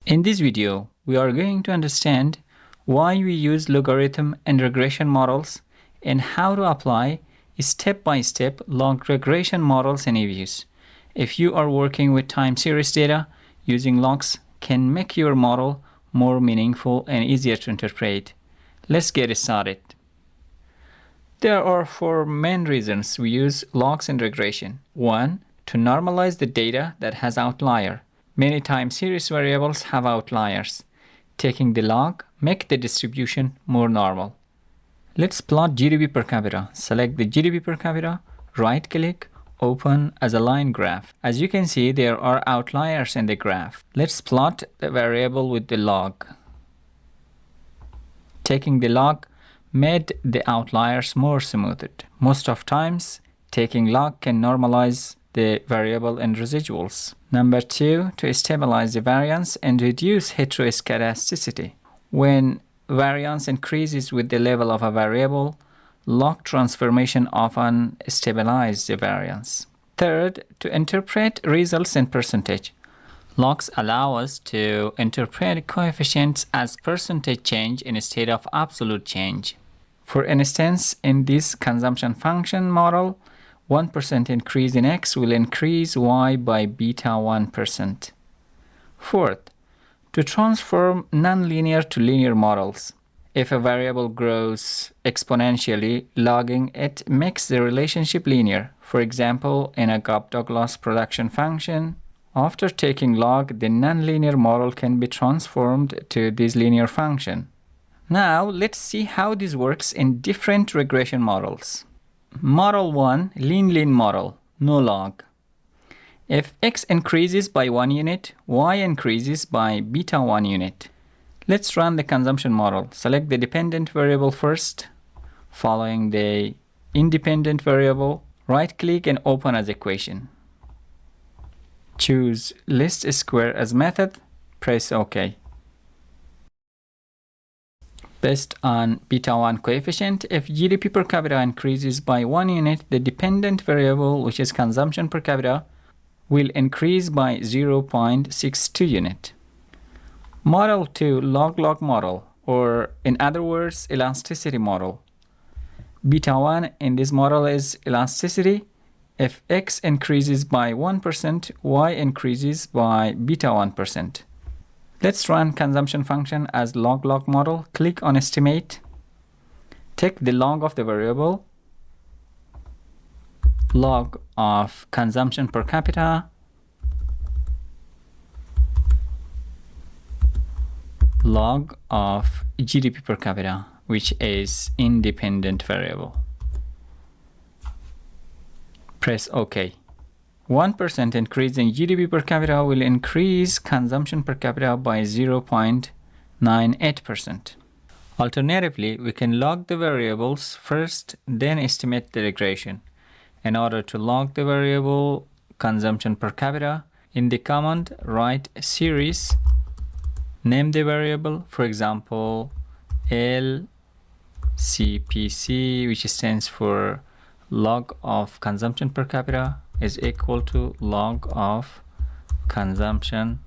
In this video, we are going to understand why we use logarithm and regression models and how to apply step-by-step log regression models in Eviews. If you are working with time series data, using logs can make your model more meaningful and easier to interpret. Let's get started. There are four main reasons we use logs in regression. 1. To normalize the data that has outlier. Many time series variables have outliers. Taking the log makes the distribution more normal. Let's plot GDP per capita. Select the GDP per capita, right-click, open as a line graph. As you can see, there are outliers in the graph. Let's plot the variable with the log. Taking the log made the outliers more smoothed. Most of times, taking log can normalize the variable and residuals. Number 2, to stabilize the variance and reduce heteroscedasticity. When variance increases with the level of a variable, log transformation often stabilizes the variance. Third, to interpret results in percentage. Logs allow us to interpret coefficients as percentage change instead of absolute change. For instance, in this consumption function model, 1% increase in x will increase y by beta 1%. Fourth, to transform nonlinear to linear models. If a variable grows exponentially, logging it makes the relationship linear. For example, in a Cobb-Douglas production function, after taking log, the nonlinear model can be transformed to this linear function. Now, let's see how this works in different regression models. Model 1, lean model, no log. If x increases by 1 unit, y increases by beta 1 unit. Let's run the consumption model. Select the dependent variable first, following the independent variable. Right-click and open as equation. Choose list square as method, press OK. Based on beta 1 coefficient, if GDP per capita increases by 1 unit, the dependent variable, which is consumption per capita, will increase by 0.62 unit. Model 2, log model, or in other words, elasticity model. Beta 1 in this model is elasticity. If x increases by 1%, y increases by beta 1%. Let's run consumption function as log model. Click on estimate. Take the log of the variable, log of consumption per capita, log of GDP per capita, which is independent variable. Press OK. 1% increase in GDP per capita will increase consumption per capita by 0.98%. Alternatively, we can log the variables first, then estimate the regression. In order to log the variable consumption per capita, in the command write series, name the variable, for example, LCPC, which stands for log of consumption per capita, is equal to log of consumption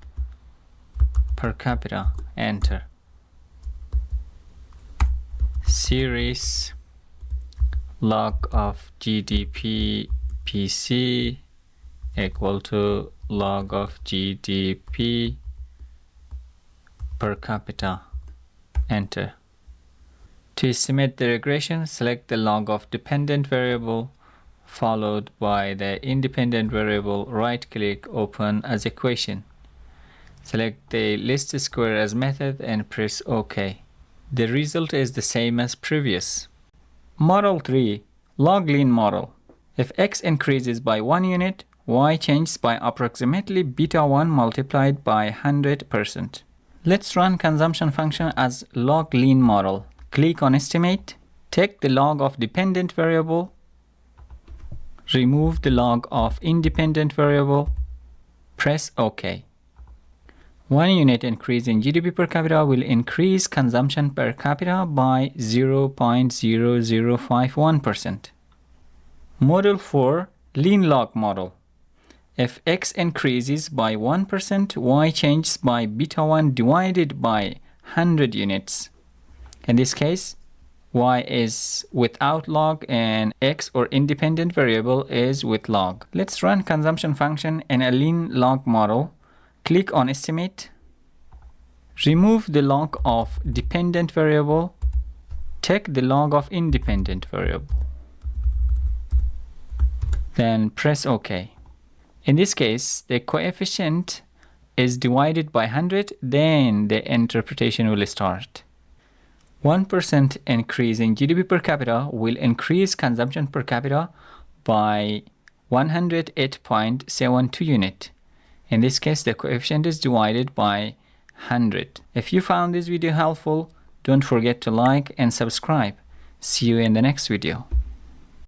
per capita. Enter. Series log of GDP PC equal to log of GDP per capita. Enter. To estimate the regression, select the log of dependent variable followed by the independent variable. Right-click, open as equation. Select the list square as method and press OK. The result is the same as previous. Model 3, log lean model. If x increases by 1 unit, y changes by approximately beta 1 multiplied by 100%. Let's run consumption function as log lean model. Click on estimate. Take the log of dependent variable. Remove the log of independent variable. Press OK. 1 unit increase in GDP per capita will increase consumption per capita by 0.0051%. Model 4, lean log model. If x increases by 1%, y changes by beta 1 divided by 100 units. In this case, y is without log and x, or independent variable, is with log. Let's run consumption function in a lean log model. Click on estimate. Remove the log of dependent variable. Take the log of independent variable. Then press OK. In this case, the coefficient is divided by 100, then the interpretation will start. 1% increase in GDP per capita will increase consumption per capita by 108.72 unit. In this case, the coefficient is divided by 100. If you found this video helpful, don't forget to like and subscribe. See you in the next video.